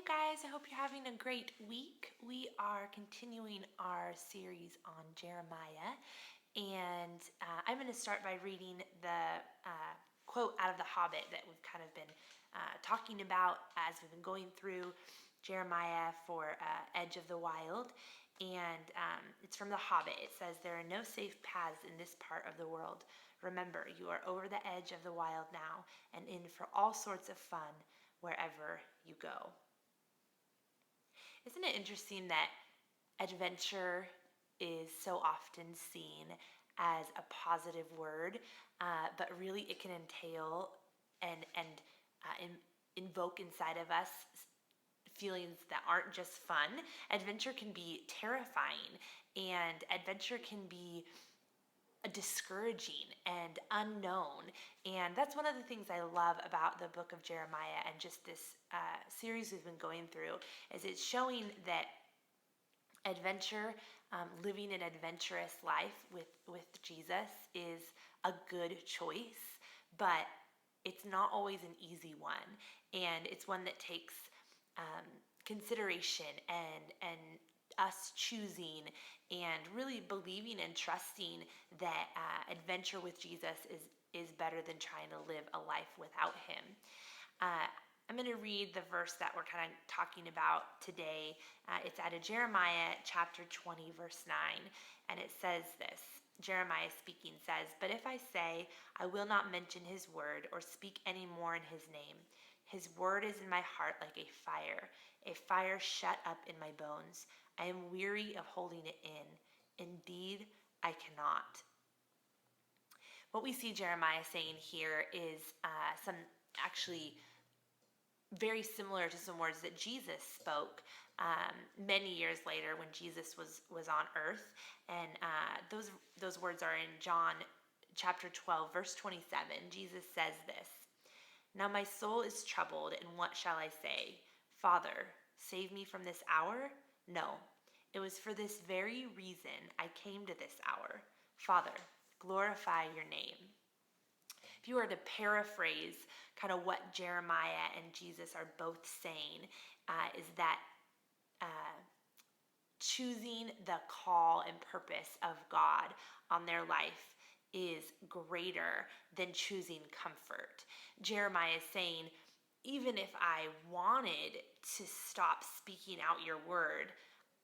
guys, I hope you're having a great week. We are continuing our series on Jeremiah, and I'm going to start by reading the quote out of The Hobbit that we've kind of been talking about as we've been going through Jeremiah for Edge of the Wild. And it's from The Hobbit. It says, "There are no safe paths in this part of the world. Remember, you are over the edge of the wild now and in for all sorts of fun wherever you go." Isn't it interesting that adventure is so often seen as a positive word, but really it can entail and invoke inside of us feelings that aren't just fun. Adventure can be terrifying, and adventure can be discouraging and unknown. And that's one of the things I love about the book of Jeremiah and just this series we've been going through, is it's showing that adventure, living an adventurous life with Jesus is a good choice, but it's not always an easy one. And it's one that takes consideration and us choosing and really believing and trusting that adventure with Jesus is better than trying to live a life without him. I'm going to read the verse that we're kind of talking about today. It's out of Jeremiah chapter 20, verse 9, and it says this. Jeremiah speaking says, "But if I say, I will not mention his word or speak any more in his name, his word is in my heart like a fire shut up in my bones. I am weary of holding it in. Indeed, I cannot." What we see Jeremiah saying here is some actually very similar to some words that Jesus spoke many years later when Jesus was on earth. And those words are in John chapter 12, verse 27. Jesus says this, "Now my soul is troubled, and what shall I say? Father, save me from this hour? No, it was for this very reason I came to this hour. Father, glorify your name." If you were to paraphrase kind of what Jeremiah and Jesus are both saying, is that choosing the call and purpose of God on their life is greater than choosing comfort. Jeremiah is saying, even if I wanted to stop speaking out your word,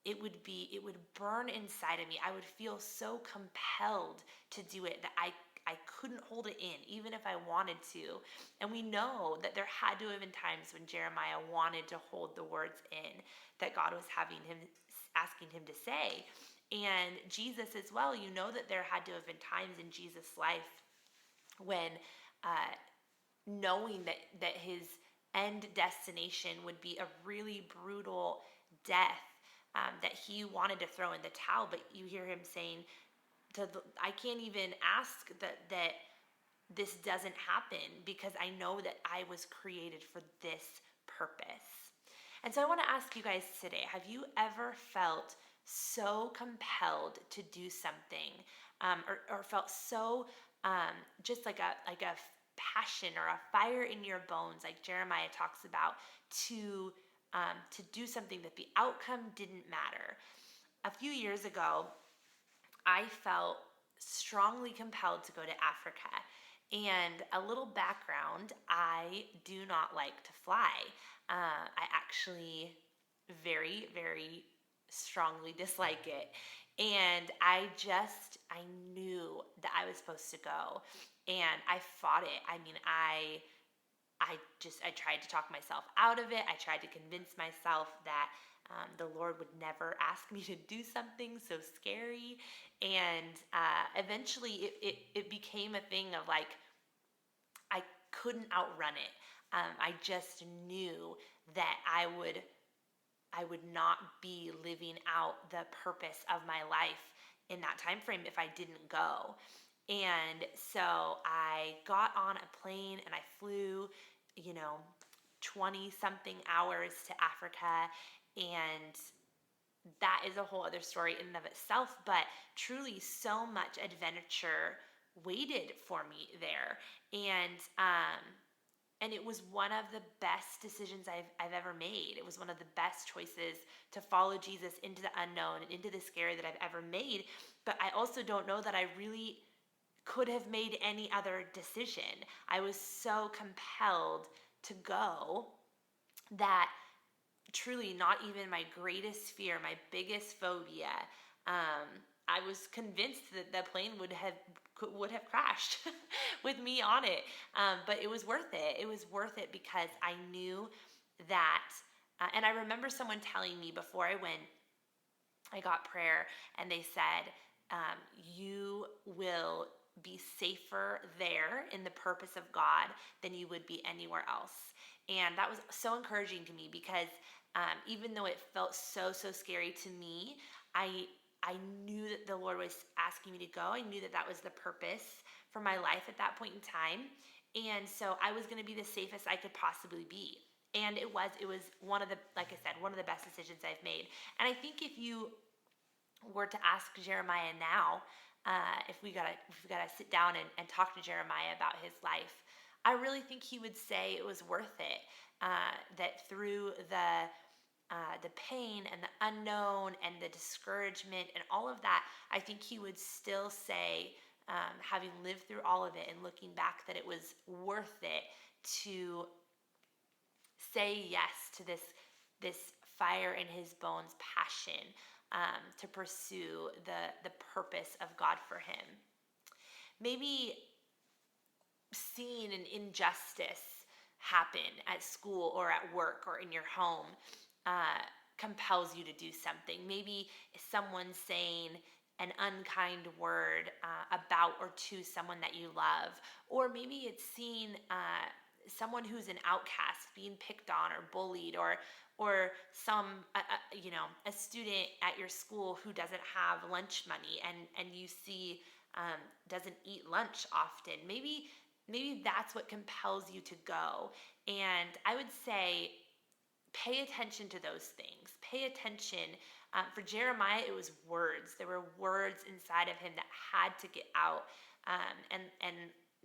it would burn inside of me. I would feel so compelled to do it that I couldn't hold it in, even if I wanted to. And we know that there had to have been times when Jeremiah wanted to hold the words in that God was asking him to say. And Jesus as well, you know that there had to have been times in Jesus' life when knowing that his end destination would be a really brutal death, that he wanted to throw in the towel. But you hear him saying, I can't even ask that this doesn't happen, because I know that I was created for this purpose. And so I want to ask you guys today, have you ever felt so compelled to do something, or felt so just like a passion or a fire in your bones, like Jeremiah talks about, to do something that the outcome didn't matter? A few years ago, I felt strongly compelled to go to Africa. And a little background, I do not like to fly. I actually very, very strongly dislike it. And I knew that I was supposed to go. And I fought it. I mean, I tried to talk myself out of it. I tried to convince myself that the Lord would never ask me to do something so scary. And eventually it became a thing of like, I couldn't outrun it. I just knew that I would not be living out the purpose of my life in that time frame if I didn't go. And so I got on a plane and I flew, 20 something hours to Africa. And that is a whole other story in and of itself, but truly so much adventure waited for me there. And And it was one of the best decisions I've ever made. It was one of the best choices to follow Jesus into the unknown and into the scary that I've ever made. But I also don't know that I really could have made any other decision. I was so compelled to go that truly not even my greatest fear, my biggest phobia, I was convinced that the plane would have crashed with me on it. But it was worth it. It was worth it because I knew that, and I remember someone telling me before I went, I got prayer, and they said, you will be safer there in the purpose of God than you would be anywhere else. And that was so encouraging to me because even though it felt so scary to me, I knew that the Lord was asking me to go. I knew that that was the purpose for my life at that point in time. And so I was going to be the safest I could possibly be. And it was one of the, like I said, one of the best decisions I've made. And I think if you were to ask Jeremiah now, if we gotta sit down and talk to Jeremiah about his life, I really think he would say it was worth it. That through the pain and the unknown and the discouragement and all of that, I think he would still say, having lived through all of it and looking back, that it was worth it to say yes to this fire in his bones passion, to pursue the purpose of God for him. Maybe seeing an injustice happen at school or at work or in your home compels you to do something. Maybe someone saying an unkind word about or to someone that you love, or maybe it's seeing someone who's an outcast being picked on or bullied, or some a student at your school who doesn't have lunch money, and you see doesn't eat lunch often. Maybe that's what compels you to go. And I would say pay attention to those things. Pay attention. For Jeremiah, it was words. There were words inside of him that had to get out. And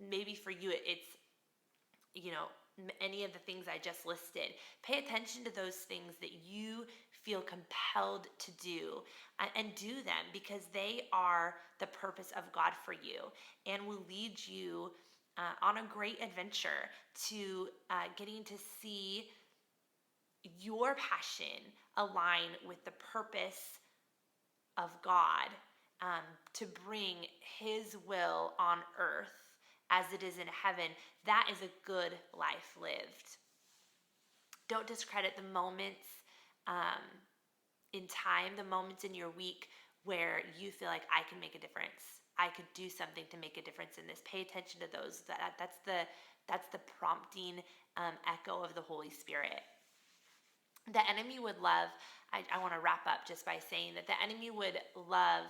maybe for you, it's any of the things I just listed. Pay attention to those things that you feel compelled to do, and do them, because they are the purpose of God for you and will lead you on a great adventure to getting to see your passion align with the purpose of God, to bring his will on earth as it is in heaven. That is a good life lived. Don't discredit the moments in time, the moments in your week where you feel like, I can make a difference. I could do something to make a difference in this. Pay attention to those. That's the prompting echo of the Holy Spirit. The enemy would love, I want to wrap up just by saying that the enemy would love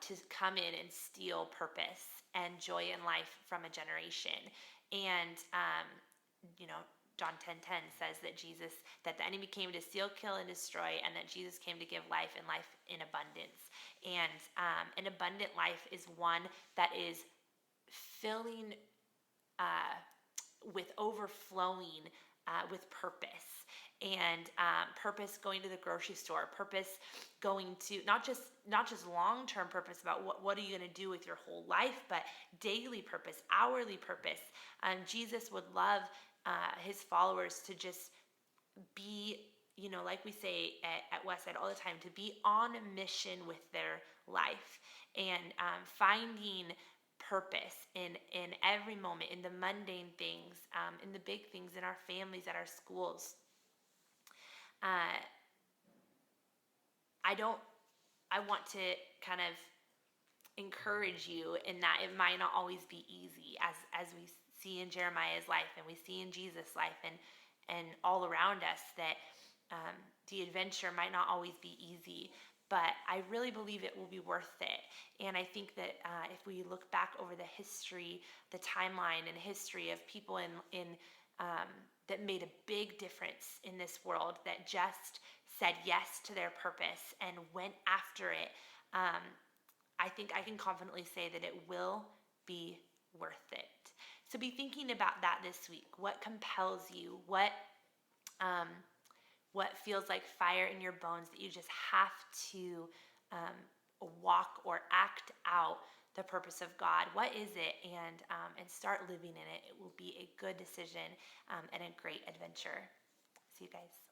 to come in and steal purpose and joy in life from a generation. And, John 10:10 says that the enemy came to steal, kill, and destroy, and that Jesus came to give life, and life in abundance. And an abundant life is one that is filling with overflowing with purpose. And purpose going to the grocery store, purpose going to not just long-term purpose about what are you going to do with your whole life, but daily purpose, hourly purpose. Jesus would love his followers to just be, like we say at Westside all the time, to be on a mission with their life, and finding purpose in every moment, in the mundane things, in the big things, in our families, at our schools. I want to kind of encourage you in that it might not always be easy, as we see in Jeremiah's life, and we see in Jesus' life, and all around us, that the adventure might not always be easy, but I really believe it will be worth it. And I think that if we look back over the history, the timeline and history of people in that made a big difference in this world, that just said yes to their purpose and went after it, I think I can confidently say that it will be worth it. So be thinking about that this week. What compels you? Um, what feels like fire in your bones that you just have to walk or act out the purpose of God? What is it? And start living in it. It will be a good decision and a great adventure. See you guys.